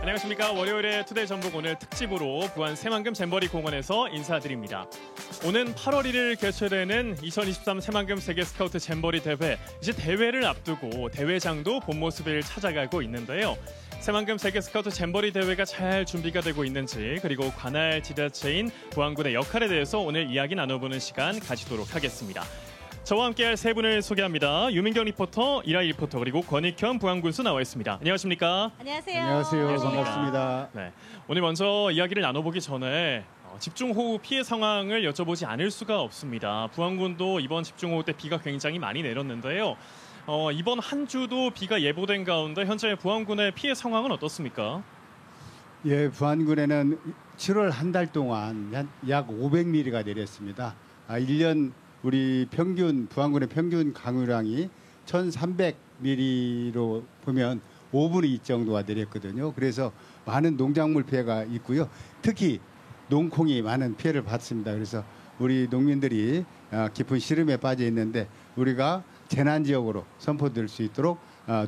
안녕하십니까. 월요일에 투데이 전북 오늘 특집으로 부안 새만금 잼버리 공원에서 인사드립니다. 오는 8월 1일 개최되는 2023 새만금 세계 스카우트 잼버리 대회. 이제 대회를 앞두고 대회장도 본 모습을 찾아가고 있는데요. 새만금 세계 스카우트 잼버리 대회가 잘 준비가 되고 있는지, 그리고 관할 지자체인 부안군의 역할에 대해서 오늘 이야기 나눠보는 시간 가지도록 하겠습니다. 저와 함께할 세 분을 소개합니다. 유민경 리포터, 이라이 리포터, 그리고 권익현 부안군수 나와 있습니다. 안녕하십니까? 안녕하세요. 안녕하세요. 반갑습니다. 네, 오늘 먼저 이야기를 나눠보기 전에 집중호우 피해 상황을 여쭤보지 않을 수가 없습니다. 부안군도 이번 집중호우 때 비가 굉장히 많이 내렸는데요. 이번 한 주도 비가 예보된 가운데 현재 부안군의 피해 상황은 어떻습니까? 예, 부안군에는 7월 한 달 동안 약 500mm가 내렸습니다. 1년 우리 부안군의 평균 강우량이 1,300mm로 보면 5분의 2 정도가 내렸거든요. 그래서 많은 농작물 피해가 있고요. 특히 농콩이 많은 피해를 받습니다. 그래서 우리 농민들이 깊은 시름에 빠져 있는데 우리가 재난지역으로 선포될 수 있도록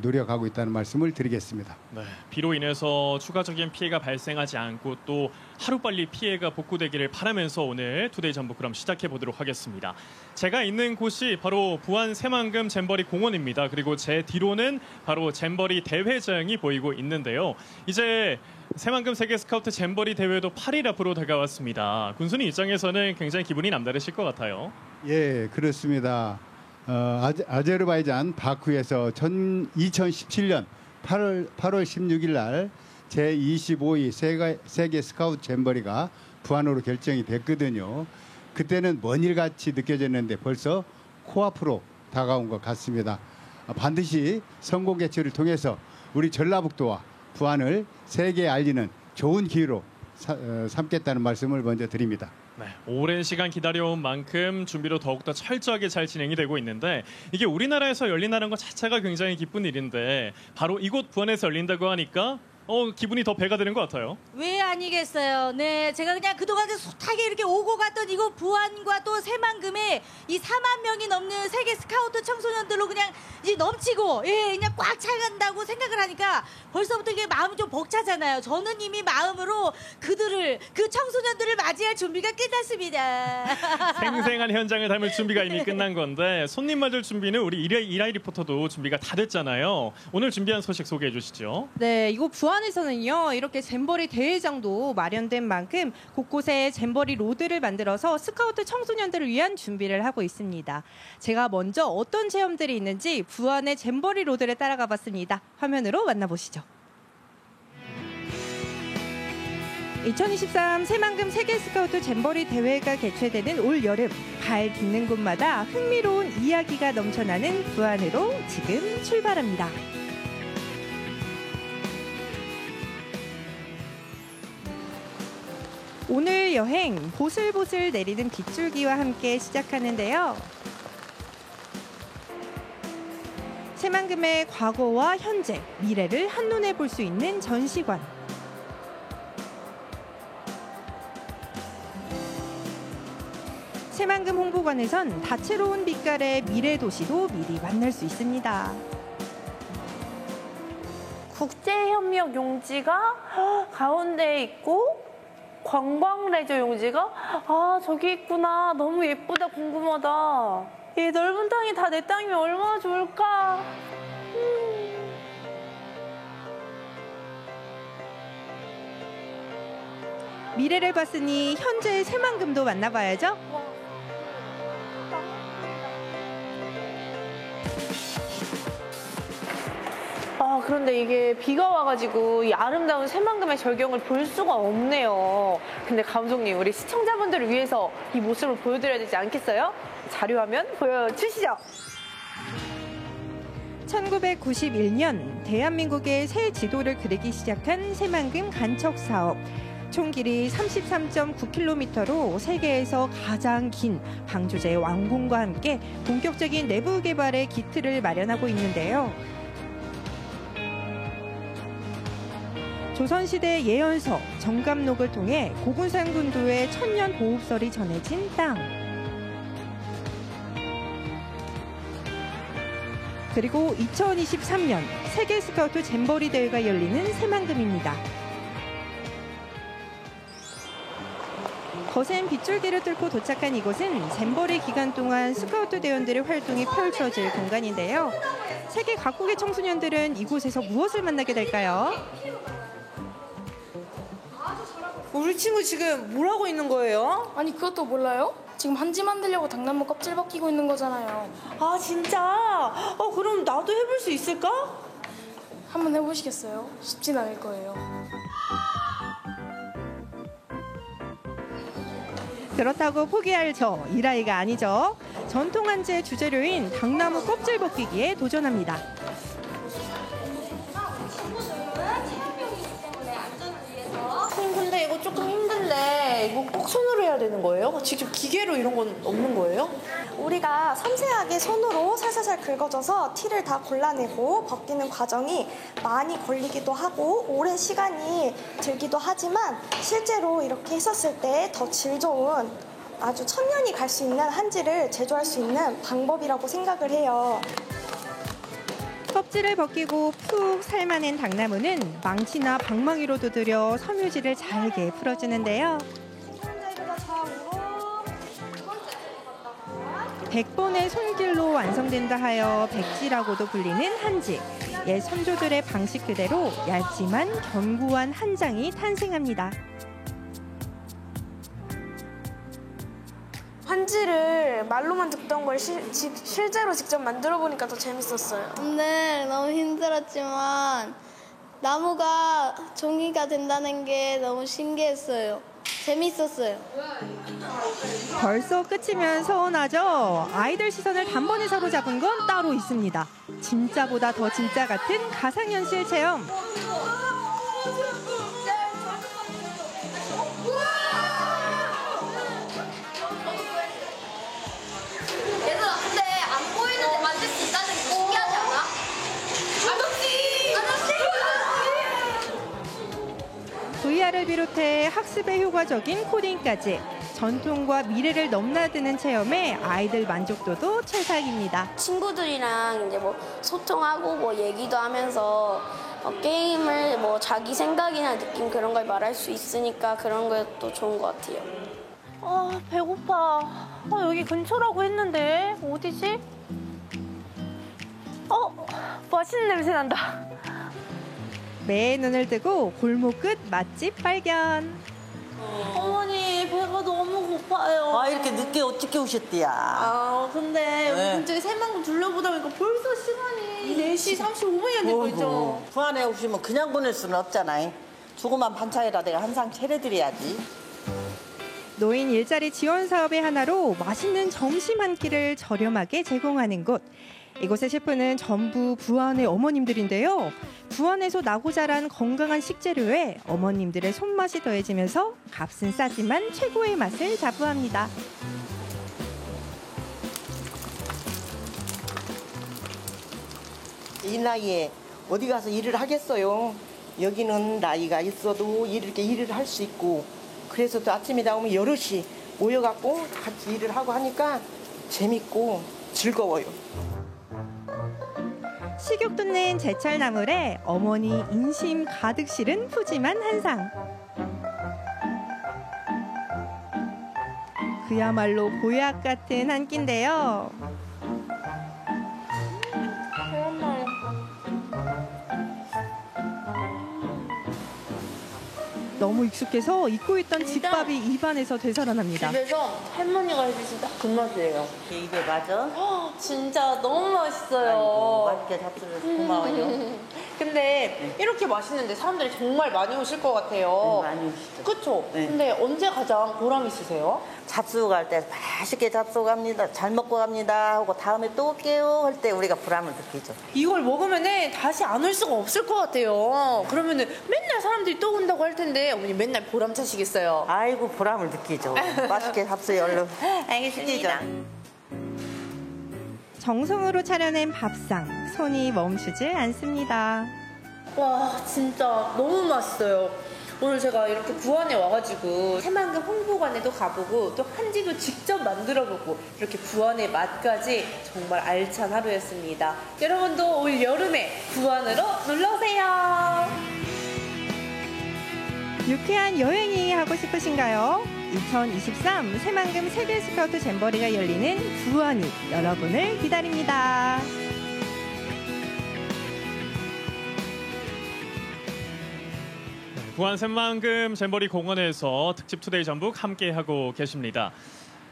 노력하고 있다는 말씀을 드리겠습니다. 네, 비로 인해서 추가적인 피해가 발생하지 않고 또 하루빨리 피해가 복구되기를 바라면서 오늘 투데이 전북 그럼 시작해 보도록 하겠습니다. 제가 있는 곳이 바로 부안 새만금 잼버리 공원입니다. 그리고 제 뒤로는 바로 잼버리 대회장이 보이고 있는데요. 이제 새만금 세계 스카우트 잼버리 대회도 8일 앞으로 다가왔습니다. 군수님 입장에서는 굉장히 기분이 남다르실 것 같아요. 예, 그렇습니다. 아제르바이잔 바쿠에서 2017년 8월 16일 날 제25위 세계 스카우트 잼버리가 부안으로 결정이 됐거든요. 그때는 먼 일같이 느껴졌는데 벌써 코앞으로 다가온 것 같습니다. 반드시 성공 개최를 통해서 우리 전라북도와 부안을 세계에 알리는 좋은 기회로 삼겠다는 말씀을 먼저 드립니다. 네, 오랜 시간 기다려온 만큼 준비도 더욱더 철저하게 잘 진행이 되고 있는데, 이게 우리나라에서 열린다는 것 자체가 굉장히 기쁜 일인데 바로 이곳 부안에서 열린다고 하니까 기분이 더 배가 되는 것 같아요. 왜 아니겠어요. 네, 제가 그냥 그동안 숱하게 이렇게 오고 갔던 이곳 부안과 또 새만금에 이 4만 명이 넘는 세계 스카우트 청소년들로 그냥 이제 넘치고, 예, 그냥 꽉 차간다고 생각을 하니까 벌써부터 이게 마음이 좀 벅차잖아요. 저는 이미 마음으로 그 청소년들을 맞이할 준비가 끝났습니다. 생생한 현장을 담을 준비가 이미 끝난 건데 손님 맞을 준비는 우리 이라이 리포터도 준비가 다 됐잖아요. 오늘 준비한 소식 소개해 주시죠. 네, 이곳 부안에서는요, 이렇게 잼버리 대회장도 마련된 만큼 곳곳에 잼버리 로드를 만들어서 스카우트 청소년들을 위한 준비를 하고 있습니다. 제가 먼저 어떤 체험들이 있는지 부안의 잼버리 로드를 따라가 봤습니다. 화면으로 만나보시죠. 2023 새만금 세계 스카우트 잼버리 대회가 개최되는 올 여름, 발 딛는 곳마다 흥미로운 이야기가 넘쳐나는 부안으로 지금 출발합니다. 오늘 여행 보슬보슬 내리는 빗줄기와 함께 시작하는데요. 새만금의 과거와 현재, 미래를 한눈에 볼 수 있는 전시관. 새만금 홍보관에선 다채로운 빛깔의 미래 도시도 미리 만날 수 있습니다. 국제협력 용지가 가운데에 있고 관광레저 용지가 저기 있구나. 너무 예쁘다. 궁금하다. 이 넓은 땅이 다 내 땅이면 얼마나 좋을까. 미래를 봤으니 현재의 새만금도 만나봐야죠. 그런데 이게 비가 와가지고 이 아름다운 새만금의 절경을 볼 수가 없네요. 근데 감독님, 우리 시청자분들을 위해서 이 모습을 보여드려야 되지 않겠어요? 자료화면 보여주시죠. 1991년 대한민국의 새 지도를 그리기 시작한 새만금 간척 사업. 총 길이 33.9km로 세계에서 가장 긴 방조제 완공과 함께 본격적인 내부 개발의 기틀을 마련하고 있는데요. 조선시대 예언서 정감록을 통해 고군산 군도의 천년 보흡설이 전해진 땅. 그리고 2023년 세계 스카우트 잼버리 대회가 열리는 새만금입니다. 거센 빗줄기를 뚫고 도착한 이곳은 잼버리 기간 동안 스카우트 대원들의 활동이 펼쳐질 공간인데요. 세계 각국의 청소년들은 이곳에서 무엇을 만나게 될까요? 우리 친구 지금 뭘 하고 있는 거예요? 아니 그것도 몰라요? 지금 한지 만들려고 당나무 껍질 벗기고 있는 거잖아요. 아 진짜? 그럼 나도 해볼 수 있을까? 한번 해보시겠어요? 쉽진 않을 거예요. 그렇다고 포기할 이 나이가 아니죠. 전통 한지의 주재료인 당나무 껍질 벗기기에 도전합니다. 근데 이거 조금 힘든데 이거 꼭 손으로 해야 되는 거예요? 직접 기계로 이런 건 없는 거예요? 우리가 섬세하게 손으로 살살살 긁어줘서 티를 다 골라내고 벗기는 과정이 많이 걸리기도 하고 오랜 시간이 들기도 하지만 실제로 이렇게 했었을 때 더 질 좋은 아주 천년이 갈 수 있는 한지를 제조할 수 있는 방법이라고 생각을 해요. 껍질을 벗기고 푹 삶아낸 당나무는 망치나 방망이로 두드려 섬유질을 잘게 풀어주는데요. 100번의 손길로 완성된다 하여 백지라고도 불리는 한지. 옛 선조들의 방식 그대로 얇지만 견고한 한 장이 탄생합니다. 한지를 말로만 듣던 걸 실제로 직접 만들어 보니까 더 재밌었어요. 네, 너무 힘들었지만 나무가 종이가 된다는 게 너무 신기했어요. 재밌었어요. 벌써 끝이면 서운하죠? 아이들 시선을 단번에 사로잡은 건 따로 있습니다. 진짜보다 더 진짜 같은 가상현실 체험. 얘들아, 근데 안 보이는데 만질 수 있다는 게 신기하지 않아? VR을 비롯해 학습에 효과적인 코딩까지 전통과 미래를 넘나드는 체험에 아이들 만족도도 최상입니다. 친구들이랑 이제 뭐 소통하고 뭐 얘기도 하면서 게임을 뭐 자기 생각이나 느낌 그런 걸 말할 수 있으니까 그런 것도 좋은 것 같아요. 배고파. 여기 근처라고 했는데 어디지? 맛있는 냄새 난다. 매의 눈을 뜨고 골목 끝 맛집 발견. 어머니 배가 너무 고파요. 이렇게 늦게 어떻게 오셨대야? 근데 여기 네. 근처에 새만금 둘러보다 보니까 벌써 시간이 4시 35분이나 되고 있죠. 부안에 오시면 그냥 보낼 수는 없잖아. 조그만 반찬이라 내가 항상 차려드려야지. 노인 일자리 지원 사업의 하나로 맛있는 점심 한 끼를 저렴하게 제공하는 곳. 이곳의 셰프는 전부 부안의 어머님들인데요. 부안에서 나고 자란 건강한 식재료에 어머님들의 손맛이 더해지면서 값은 싸지만 최고의 맛을 자부합니다. 이 나이에 어디 가서 일을 하겠어요. 여기는 나이가 있어도 이렇게 일을 할 수 있고 그래서 또 아침에 나오면 여럿이 모여갖고 같이 일을 하고 하니까 재밌고 즐거워요. 식욕 돋는 제철 나물에 어머니 인심 가득 실은 푸짐한 한상. 그야말로 보약 같은 한 끼인데요. 너무 익숙해서 잊고 있던 집밥이 입안에서 되살아납니다. 집에서 할머니가 해주신 그 맛이에요. 이게 맞아? 진짜 너무 맛있어요. 아이고, 맛있게 잡숴줘서 고마워요. 근데 이렇게 맛있는데 사람들이 정말 많이 오실 것 같아요. 많이 오시죠. 그쵸? 네. 근데 언제 가장 보람 있으세요? 잡수고 갈 때 맛있게 잡수고 갑니다. 잘 먹고 갑니다 하고 다음에 또 올게요 할 때 우리가 보람을 느끼죠. 이걸 먹으면은 다시 안 올 수가 없을 것 같아요. 그러면은 맨날 사람들이 또 온다고 할 텐데 어머니 맨날 보람 차시겠어요? 아이고 보람을 느끼죠. 맛있게 잡수요 얼른. 알겠습니다. 정성으로 차려낸 밥상, 손이 멈추질 않습니다. 와 진짜 너무 맛있어요. 오늘 제가 이렇게 부안에 와가지고 새만금 홍보관에도 가보고 또 한지도 직접 만들어보고 이렇게 부안의 맛까지 정말 알찬 하루였습니다. 여러분도 올 여름에 부안으로 놀러오세요. 유쾌한 여행이 하고 싶으신가요? 2023 새만금 세계 스카우트 잼버리가 열리는 부안이 여러분을 기다립니다. 부안 새만금 잼버리 공원에서 특집 투데이 전북 함께하고 계십니다.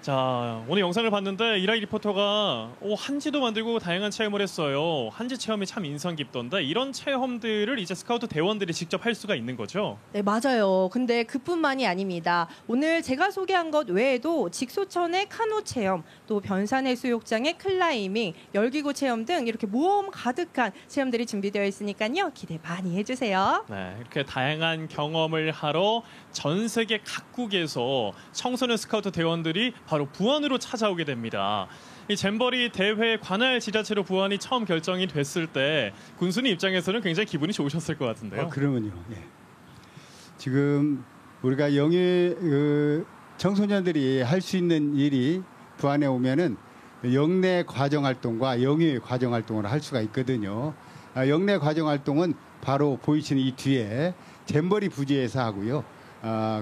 자, 오늘 영상을 봤는데 이라이 리포터가 한지도 만들고 다양한 체험을 했어요. 한지 체험이 참 인상 깊던데 이런 체험들을 이제 스카우트 대원들이 직접 할 수가 있는 거죠? 네, 맞아요. 근데 그뿐만이 아닙니다. 오늘 제가 소개한 것 외에도 직소천의 카누 체험, 또 변산해수욕장의 클라이밍, 열기구 체험 등 이렇게 모험 가득한 체험들이 준비되어 있으니까요. 기대 많이 해주세요. 네, 이렇게 다양한 경험을 하러 전 세계 각국에서 청소년 스카우트 대원들이 바로 부안으로 찾아오게 됩니다. 이 잼버리 대회 관할 지자체로 부안이 처음 결정이 됐을 때 군수님 입장에서는 굉장히 기분이 좋으셨을 것 같은데요. 그러면요. 예. 지금 우리가 영예 청소년들이 할 수 있는 일이 부안에 오면은 영내 과정 활동과 영예 과정 활동을 할 수가 있거든요. 영내 과정 활동은 바로 보이시는 이 뒤에 잼버리 부지에서 하고요.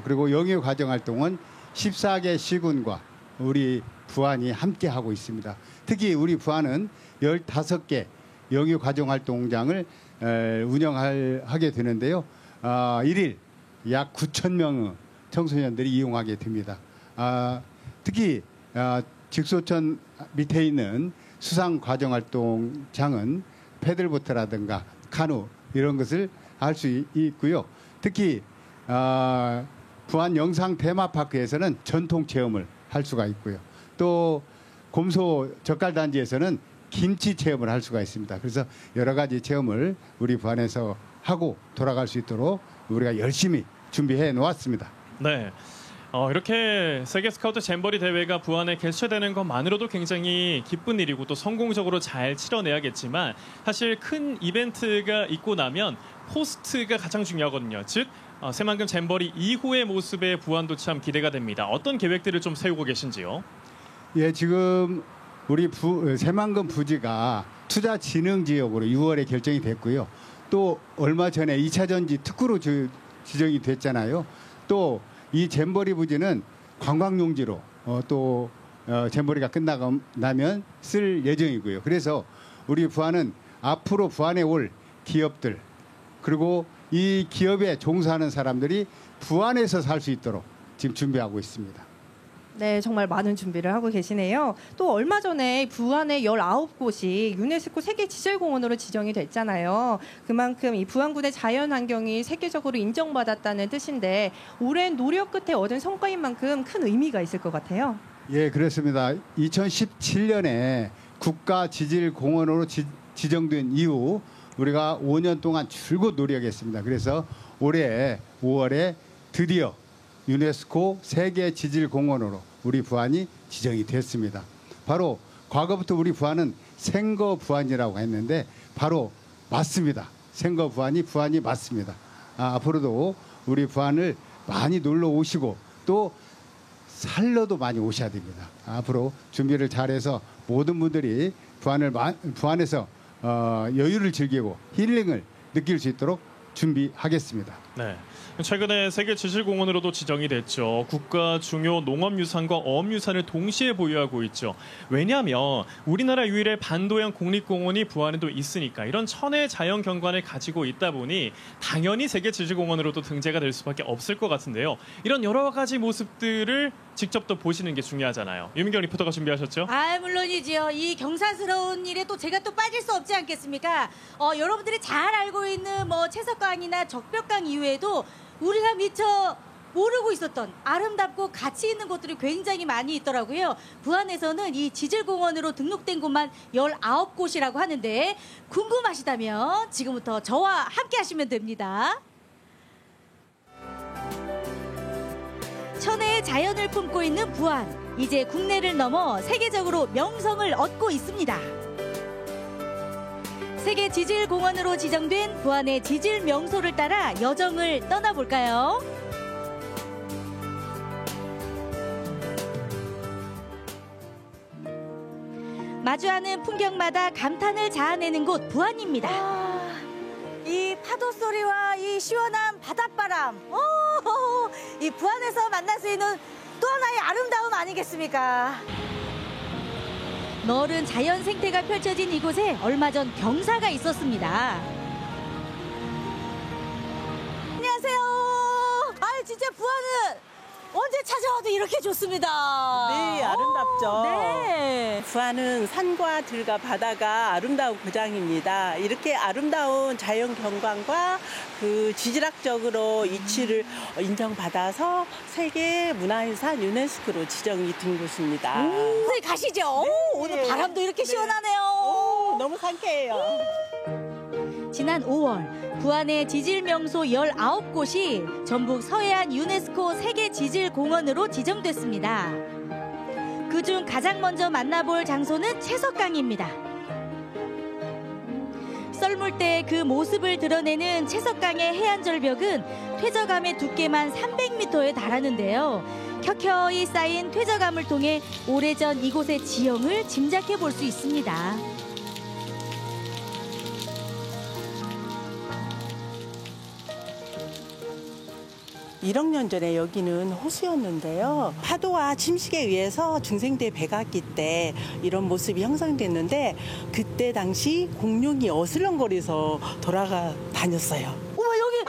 그리고 영예 과정 활동은 14개 시군과 우리 부안이 함께 하고 있습니다. 특히 우리 부안은 15개 영예 과정 활동장을 운영하게 되는데요. 1일 약 9,000명의 청소년들이 이용하게 됩니다. 특히 직소천 밑에 있는 수상 과정 활동장은 패들보트라든가 카누 이런 것을 할 수 있고요. 특히 부안 영상 테마파크에서는 전통 체험을 할 수가 있고요. 또 곰소 젓갈단지에서는 김치 체험을 할 수가 있습니다. 그래서 여러 가지 체험을 우리 부안에서 하고 돌아갈 수 있도록 우리가 열심히 준비해 놓았습니다. 네. 이렇게 세계 스카우트 잼버리 대회가 부안에 개최되는 것만으로도 굉장히 기쁜 일이고 또 성공적으로 잘 치러내야겠지만 사실 큰 이벤트가 있고 나면 포스트가 가장 중요하거든요. 즉 새만금 잼버리 이후의 모습의 부안도 참 기대가 됩니다. 어떤 계획들을 좀 세우고 계신지요? 예, 지금 우리 새만금 부지가 투자진흥지역으로 6월에 결정이 됐고요. 또 얼마 전에 2차 전지 특구로 지정이 됐잖아요. 또 이 잼버리 부지는 관광용지로 또 잼버리가 끝나고 나면 쓸 예정이고요. 그래서 우리 부안은 앞으로 부안에 올 기업들 그리고 이 기업에 종사하는 사람들이 부안에서 살 수 있도록 지금 준비하고 있습니다. 네, 정말 많은 준비를 하고 계시네요. 또 얼마 전에 부안의 19곳이 유네스코 세계지질공원으로 지정이 됐잖아요. 그만큼 이 부안군의 자연환경이 세계적으로 인정받았다는 뜻인데 오랜 노력 끝에 얻은 성과인 만큼 큰 의미가 있을 것 같아요. 예, 그렇습니다. 2017년에 국가지질공원으로 지정된 이후 우리가 5년 동안 줄곧 노력했습니다. 그래서 올해 5월에 드디어 유네스코 세계지질공원으로 우리 부안이 지정이 됐습니다. 바로 과거부터 우리 부안은 생거 부안이라고 했는데 바로 맞습니다. 생거 부안이 맞습니다. 앞으로도 우리 부안을 많이 놀러 오시고 또 살러도 많이 오셔야 됩니다. 앞으로 준비를 잘해서 모든 분들이 부안에서 여유를 즐기고 힐링을 느낄 수 있도록 준비하겠습니다. 네. 최근에 세계지질공원으로도 지정이 됐죠. 국가 중요 농업유산과 어업유산을 동시에 보유하고 있죠. 왜냐하면 우리나라 유일의 반도양 국립공원이 부안에도 있으니까 이런 천혜 자연경관을 가지고 있다 보니 당연히 세계지질공원으로도 등재가 될 수밖에 없을 것 같은데요. 이런 여러 가지 모습들을 직접 또 보시는 게 중요하잖아요. 유민경 리포터가 준비하셨죠? 물론이지요. 이 경사스러운 일에 또 제가 또 빠질 수 없지 않겠습니까? 여러분들이 잘 알고 있는 채석강이나 적벽강 이외에도 우리가 미처 모르고 있었던 아름답고 가치 있는 곳들이 굉장히 많이 있더라고요. 부안에서는 이 지질공원으로 등록된 곳만 19곳이라고 하는데 궁금하시다면 지금부터 저와 함께 하시면 됩니다. 천혜의 자연을 품고 있는 부안. 이제 국내를 넘어 세계적으로 명성을 얻고 있습니다. 세계 지질공원으로 지정된 부안의 지질 명소를 따라 여정을 떠나볼까요? 마주하는 풍경마다 감탄을 자아내는 곳 부안입니다. 이 파도 소리와 이 시원한 바닷바람, 이 부안에서 만날 수 있는 또 하나의 아름다움 아니겠습니까? 넓은 자연 생태가 펼쳐진 이곳에 얼마 전 경사가 있었습니다. 안녕하세요. 아, 진짜 부안은 언제 찾아와도 이렇게 좋습니다. 네, 아름답죠. 네. 부안은 산과 들과 바다가 아름다운 고장입니다. 이렇게 아름다운 자연 경관과 그 지질학적으로 위치를 인정받아서 세계 문화유산 유네스코로 지정이 된 곳입니다. 선생님 가시죠. 네. 오늘 바람도 이렇게 네. 시원하네요. 너무 상쾌해요. 지난 5월 부안의 지질 명소 19곳이 전북 서해안 유네스코 세계 지질공원으로 지정됐습니다. 그중 가장 먼저 만나볼 장소는 채석강입니다. 썰물 때 그 모습을 드러내는 채석강의 해안 절벽은 퇴적암의 두께만 300m에 달하는데요. 켜켜이 쌓인 퇴적암을 통해 오래전 이곳의 지형을 짐작해 볼 수 있습니다. 1억 년 전에 여기는 호수였는데요. 파도와 침식에 의해서 중생대 백악기 때 이런 모습이 형성됐는데 그때 당시 공룡이 어슬렁거려서 돌아가 다녔어요. 어머, 여기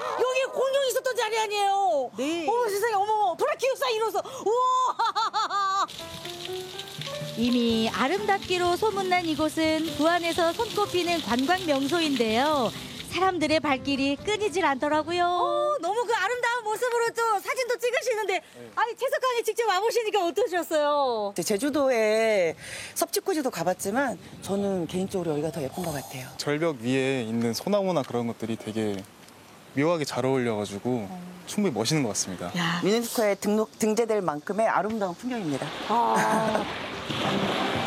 공룡 있었던 자리 아니에요? 네. 어머, 세상에, 어머, 브라키우사 이로써. 우와! 이미 아름답기로 소문난 이곳은 부안에서 손꼽히는 관광 명소인데요. 사람들의 발길이 끊이질 않더라고요. 너무 그 아름다운 모습으로 또 사진도 찍으시는데, 아니, 채석강에 직접 와보시니까 어떠셨어요? 제주도에 섭지코지도 가봤지만 저는 개인적으로 여기가 더 예쁜 것 같아요. 절벽 위에 있는 소나무나 그런 것들이 되게 묘하게 잘 어울려가지고 충분히 멋있는 것 같습니다. 유네스코에 등재될 만큼의 아름다운 풍경입니다.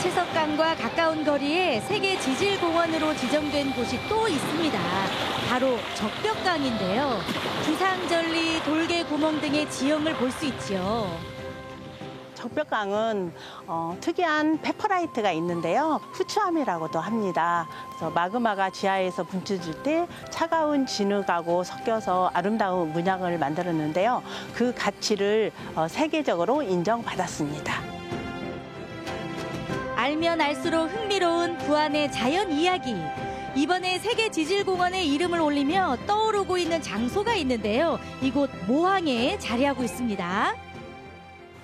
채석강과 가까운 거리에 세계 지질공원으로 지정된 곳이 또 있습니다. 바로 적벽강인데요. 주상절리, 돌개 구멍 등의 지형을 볼 수 있죠. 적벽강은 특이한 페퍼라이트가 있는데요. 후추암이라고도 합니다. 그래서 마그마가 지하에서 분출될 때 차가운 진흙하고 섞여서 아름다운 문양을 만들었는데요. 그 가치를 세계적으로 인정받았습니다. 알면 알수록 흥미로운 부안의 자연 이야기. 이번에 세계 지질공원에 이름을 올리며 떠오르고 있는 장소가 있는데요. 이곳 모항에 자리하고 있습니다.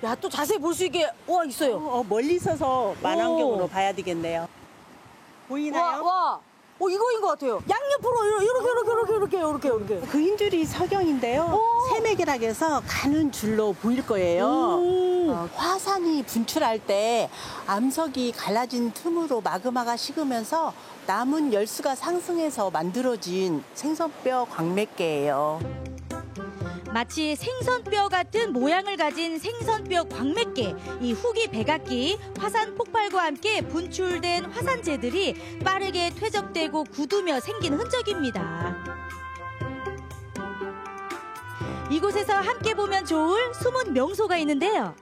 야, 또 자세히 볼 수 있게, 있어요. 멀리 서서 만안경으로 봐야 되겠네요. 보이나요? 와. 이거인 것 같아요. 양옆으로 이렇게. 그 흰줄이 석영인데요. 새맥이라고 해서 가는 줄로 보일 거예요. 화산이 분출할 때 암석이 갈라진 틈으로 마그마가 식으면서 남은 열수가 상승해서 만들어진 생선뼈 광맥계예요. 마치 생선뼈 같은 모양을 가진 생선뼈 광맥계. 이 후기 백악기, 화산 폭발과 함께 분출된 화산재들이 빠르게 퇴적되고 굳으며 생긴 흔적입니다. 이곳에서 함께 보면 좋을 숨은 명소가 있는데요.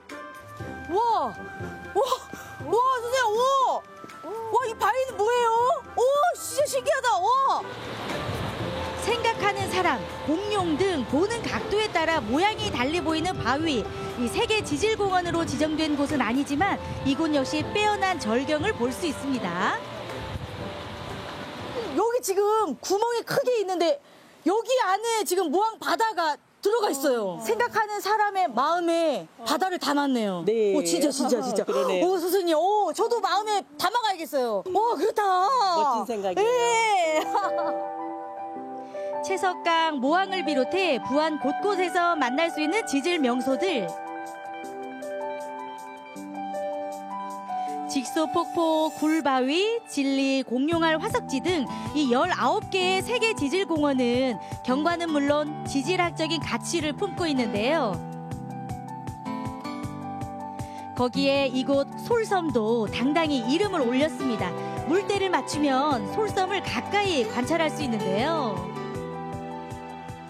와, 선생님, 이 바위는 뭐예요? 진짜 신기하다. 생각하는 사람, 공룡 등 보는 각도에 따라 모양이 달리 보이는 바위. 이 세계 지질공원으로 지정된 곳은 아니지만 이곳 역시 빼어난 절경을 볼 수 있습니다. 여기 지금 구멍이 크게 있는데 여기 안에 지금 모항 바다가 들어가 있어요. 생각하는 사람의 마음에 바다를 담았네요. 네. 진짜. 그러네요. 선생님, 저도 마음에 담아가야겠어요. 그렇다. 멋진 생각이에요. 네. 채석강, 모항을 비롯해 부안 곳곳에서 만날 수 있는 지질 명소들. 직소폭포, 굴바위, 진리, 공룡알 화석지 등 이 19개의 세계 지질공원은 경관은 물론 지질학적인 가치를 품고 있는데요. 거기에 이곳 솔섬도 당당히 이름을 올렸습니다. 물때를 맞추면 솔섬을 가까이 관찰할 수 있는데요.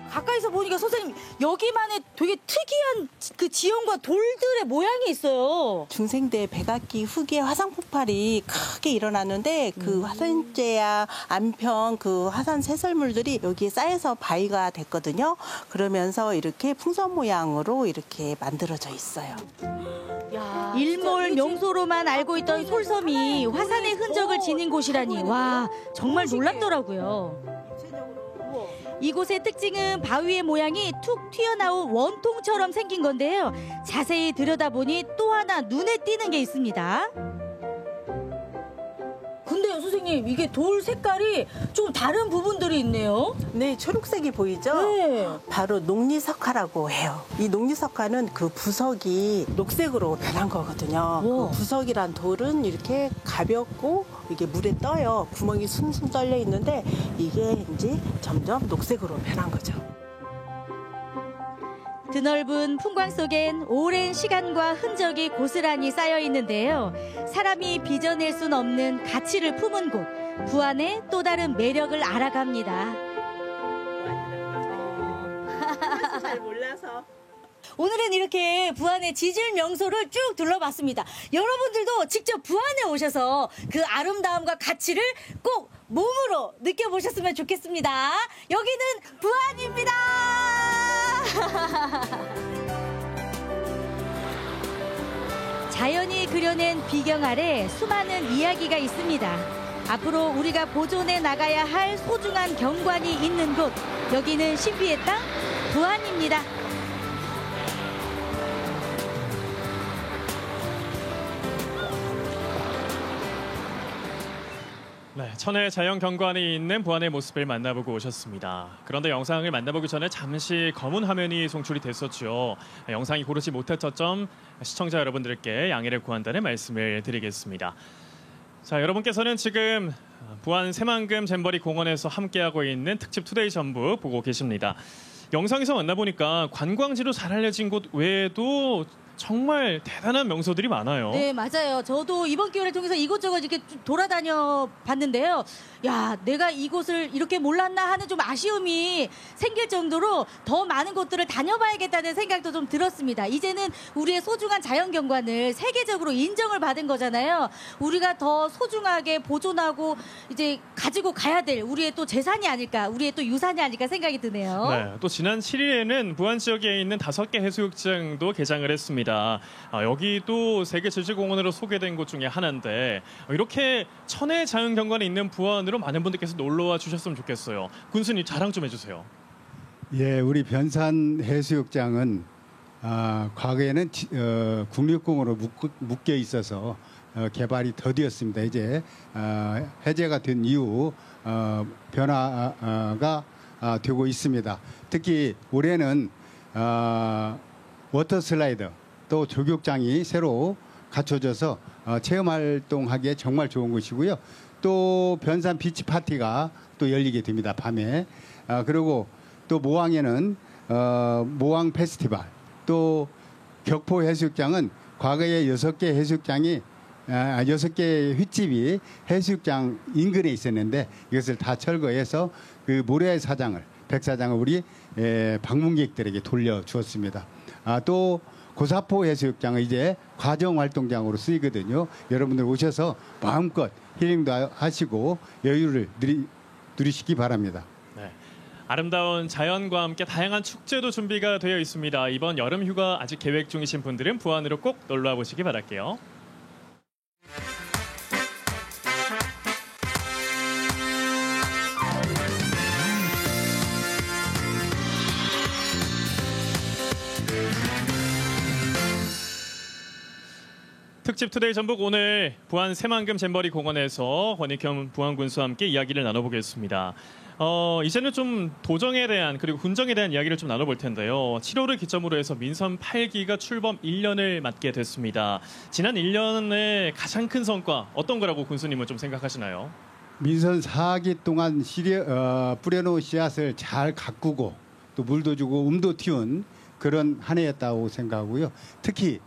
가까이서 보니까 선생님 여기만의 되게 특이한 그 지형과 돌들의 모양이 있어요. 중생대 백악기 후기에 화산 폭발이 크게 일어났는데 그 화산재야 안평 그 화산 새설물들이 여기에 쌓여서 바위가 됐거든요. 그러면서 이렇게 풍선 모양으로 이렇게 만들어져 있어요. 일몰 명소로만 알고 있던 솔섬이 화산의 흔적을 지닌 곳이라니 와 정말 놀랍더라고요. 이곳의 특징은 바위의 모양이 툭 튀어나온 원통처럼 생긴 건데요. 자세히 들여다보니 또 하나 눈에 띄는 게 있습니다. 근데요 선생님 이게 돌 색깔이 좀 다른 부분들이 있네요. 네, 초록색이 보이죠? 네. 바로 녹리석화라고 해요. 이 녹리석화는 그 부석이 녹색으로 변한 거거든요. 그 부석이란 돌은 이렇게 가볍고 이게 물에 떠요. 구멍이 숭숭 뚫려 있는데 이게 이제 점점 녹색으로 변한 거죠. 드넓은 풍광 속엔 오랜 시간과 흔적이 고스란히 쌓여 있는데요. 사람이 빚어낼 순 없는 가치를 품은 곳, 부안의 또 다른 매력을 알아갑니다. 잘 몰라서. 오늘은 이렇게 부안의 지질 명소를 쭉 둘러봤습니다. 여러분들도 직접 부안에 오셔서 그 아름다움과 가치를 꼭 몸으로 느껴보셨으면 좋겠습니다. 여기는 부안입니다. 자연이 그려낸 비경 아래 수많은 이야기가 있습니다. 앞으로 우리가 보존해 나가야 할 소중한 경관이 있는 곳, 여기는 신비의 땅 부안입니다. 네, 천혜의 자연 경관이 있는 부안의 모습을 만나보고 오셨습니다. 그런데 영상을 만나보기 전에 잠시 검은 화면이 송출이 됐었죠. 영상이 고르지 못했던 점 시청자 여러분들께 양해를 구한다는 말씀을 드리겠습니다. 자, 여러분께서는 지금 부안 새만금 잼버리 공원에서 함께하고 있는 특집 투데이 전북 보고 계십니다. 영상에서 만나보니까 관광지로 잘 알려진 곳 외에도 정말 대단한 명소들이 많아요. 네, 맞아요. 저도 이번 기회를 통해서 이곳저곳 이렇게 돌아다녀 봤는데요. 야, 내가 이곳을 이렇게 몰랐나 하는 좀 아쉬움이 생길 정도로 더 많은 곳들을 다녀봐야겠다는 생각도 좀 들었습니다. 이제는 우리의 소중한 자연경관을 세계적으로 인정을 받은 거잖아요. 우리가 더 소중하게 보존하고 이제 가지고 가야 될 우리의 또 재산이 아닐까, 우리의 또 유산이 아닐까 생각이 드네요. 네, 또 지난 7일에는 부안 지역에 있는 5개 해수욕장도 개장을 했습니다. 여기도 세계지질공원으로 소개된 곳 중에 하나인데 이렇게 천혜의 자연경관이 있는 부안으로 많은 분들께서 놀러와 주셨으면 좋겠어요. 군수님 자랑 좀 해주세요. 예, 우리 변산 해수욕장은 과거에는 국립공원으로 묶여 있어서 개발이 더디었습니다. 이제 해제가 된 이후 변화가 되고 있습니다. 특히 올해는 워터 슬라이더 또 조격장이 새로 갖춰져서 체험활동하기에 정말 좋은 곳이고요. 또 변산 비치 파티가 또 열리게 됩니다. 밤에. 그리고 또 모항에는 모항 페스티벌, 또 격포 해수욕장은 과거에 6개 해수욕장이 6개 횟집이 해수욕장 인근에 있었는데 이것을 다 철거해서 그 모래사장을, 백사장을 우리 방문객들에게 돌려주었습니다. 또 고사포 해수욕장은 이제 과정활동장으로 쓰이거든요. 여러분들 오셔서 마음껏 힐링도 하시고 여유를 누리시기 바랍니다. 네, 아름다운 자연과 함께 다양한 축제도 준비가 되어 있습니다. 이번 여름 휴가 아직 계획 중이신 분들은 부안으로 꼭 놀러와 보시기 바랄게요. 특집 투데이 전북 오늘 부안 새만금 잼버리 공원에서 권익현 부안군수와 함께 이야기를 나눠보겠습니다. 이제는 좀 도정에 대한 그리고 군정에 대한 이야기를 좀 나눠볼 텐데요. 7월을 기점으로 해서 민선 8기가 출범 1년을 맞게 됐습니다. 지난 1년의 가장 큰 성과 어떤 거라고 군수님은 좀 생각하시나요? 민선 4기 동안 뿌려놓은 씨앗을 잘 가꾸고 또 물도 주고 음도 틔운 그런 한 해였다고 생각하고요. 특히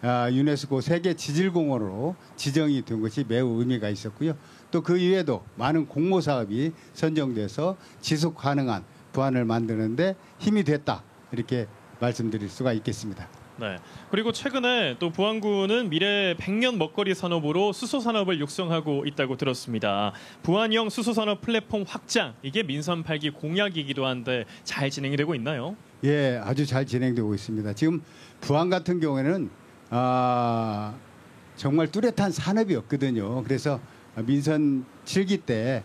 유네스코 세계 지질공원으로 지정이 된 것이 매우 의미가 있었고요. 또 그 이외에도 많은 공모 사업이 선정돼서 지속 가능한 부안을 만드는데 힘이 됐다, 이렇게 말씀드릴 수가 있겠습니다. 네. 그리고 최근에 또 부안군은 미래 100년 먹거리 산업으로 수소 산업을 육성하고 있다고 들었습니다. 부안형 수소 산업 플랫폼 확장, 이게 민선 8기 공약이기도 한데 잘 진행이 되고 있나요? 예, 아주 잘 진행되고 있습니다. 지금 부안 같은 경우에는 정말 뚜렷한 산업이 없거든요. 그래서 민선 7기 때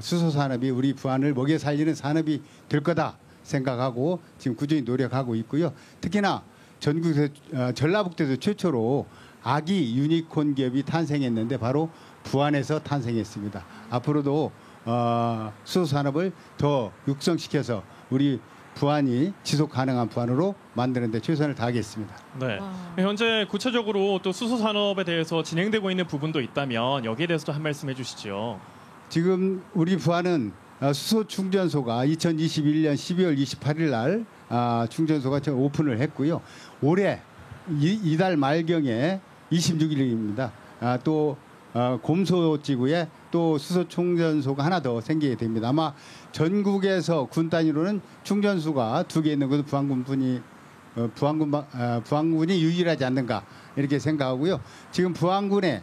수소 산업이 우리 부안을 먹여 살리는 산업이 될 거다 생각하고 지금 꾸준히 노력하고 있고요. 특히나 전국에서 전라북도에서 최초로 아기 유니콘 기업이 탄생했는데 바로 부안에서 탄생했습니다. 앞으로도 수소 산업을 더 육성시켜서 우리 부안이 지속 가능한 부안으로 만드는 데 최선을 다하겠습니다. 네. 현재 구체적으로 또 수소 산업에 대해서 진행되고 있는 부분도 있다면 여기에 대해서도 한 말씀 해주시죠. 지금 우리 부안은 수소 충전소가 2021년 12월 28일 날 충전소가 오픈을 했고요. 올해 이달 말경에 26일입니다. 또 곰소지구에 또 수소 충전소가 하나 더 생기게 됩니다. 아마 전국에서 군 단위로는 충전소가 2개 있는 것은 부안군이 유일하지 않는가, 이렇게 생각하고요. 지금 부안군에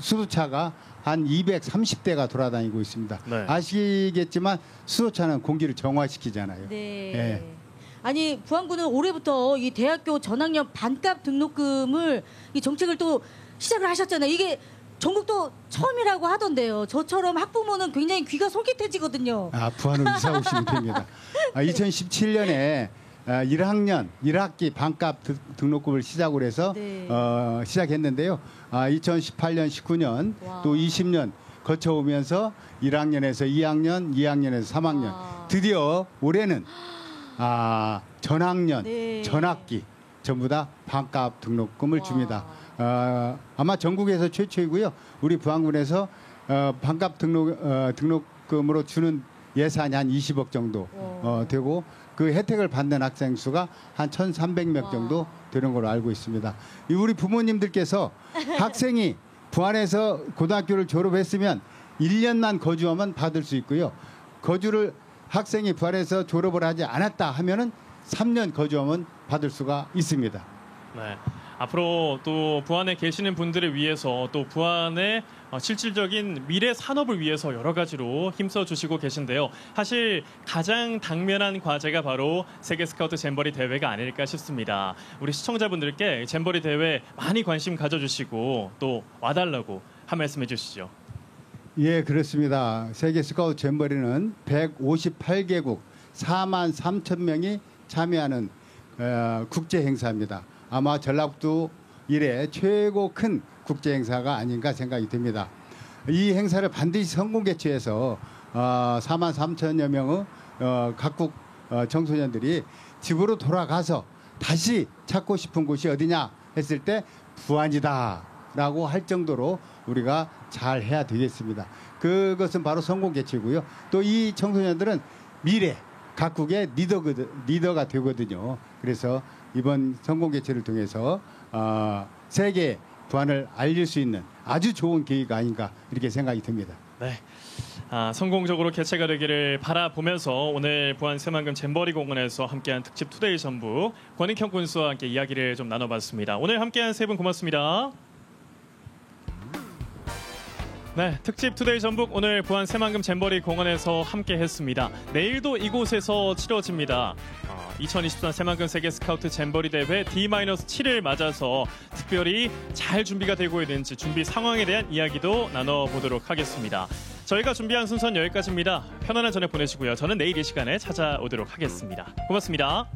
수소차가 한 230대가 돌아다니고 있습니다. 네. 아시겠지만 수소차는 공기를 정화시키잖아요. 네. 네. 아니, 부안군은 올해부터 이 대학교 전학년 반값 등록금을 이 정책을 또 시작을 하셨잖아요. 이게 전국도 처음이라고 하던데요. 저처럼 학부모는 굉장히 귀가 솔깃해지거든요. 부안으로 이사 오시면 됩니다. 2017년에 1학기 반값 등록금을 시작으로 해서 네. 시작했는데요. 2018년, 19년 와. 또 20년 거쳐오면서 1학년에서 2학년, 2학년에서 3학년 와. 드디어 올해는 전학년, 네. 전학기 전부 다 반값 등록금을 와. 줍니다. 아마 전국에서 최초이고요. 우리 부안군에서 반값 등록금으로 주는 예산이 한 20억 정도 되고 그 혜택을 받는 학생 수가 한 1,300명 정도 되는 걸로 알고 있습니다. 우리 부모님들께서 학생이 부안에서 고등학교를 졸업했으면 1년만 거주하면 받을 수 있고요. 학생이 부안에서 졸업을 하지 않았다 하면은 3년 거주하면 받을 수가 있습니다. 네. 앞으로 또 부안에 계시는 분들을 위해서 또 부안의 실질적인 미래 산업을 위해서 여러 가지로 힘써 주시고 계신데요. 사실 가장 당면한 과제가 바로 세계 스카우트 잼버리 대회가 아닐까 싶습니다. 우리 시청자분들께 잼버리 대회 많이 관심 가져주시고 또 와달라고 한 말씀 해주시죠. 예, 그렇습니다. 세계 스카우트 잼버리는 158개국 4만 3천 명이 참여하는 국제 행사입니다. 아마 전라북도 이래 최고 큰 국제 행사가 아닌가 생각이 듭니다. 이 행사를 반드시 성공 개최해서 4만 3천여 명의 각국 청소년들이 집으로 돌아가서 다시 찾고 싶은 곳이 어디냐 했을 때 부안이다라고 할 정도로 우리가 잘 해야 되겠습니다. 그것은 바로 성공 개최고요. 또 이 청소년들은 미래 각국의 리더가 되거든요. 그래서 이번 성공 개최를 통해서 세계 부안을 알릴 수 있는 아주 좋은 계기가 아닌가, 이렇게 생각이 듭니다. 네. 성공적으로 개최가 되기를 바라보면서 오늘 부안 새만금 잼버리 공원에서 함께한 특집 투데이 전북 권익형 군수와 함께 이야기를 좀 나눠봤습니다. 오늘 함께한 세 분 고맙습니다. 네, 특집 투데이 전북 오늘 부안 새만금 잼버리 공원에서 함께했습니다. 내일도 이곳에서 치러집니다. 2023 새만금 세계 스카우트 잼버리 대회 D-7을 맞아서 특별히 잘 준비가 되고 있는지 준비 상황에 대한 이야기도 나눠보도록 하겠습니다. 저희가 준비한 순서는 여기까지입니다. 편안한 저녁 보내시고요. 저는 내일 이 시간에 찾아오도록 하겠습니다. 고맙습니다.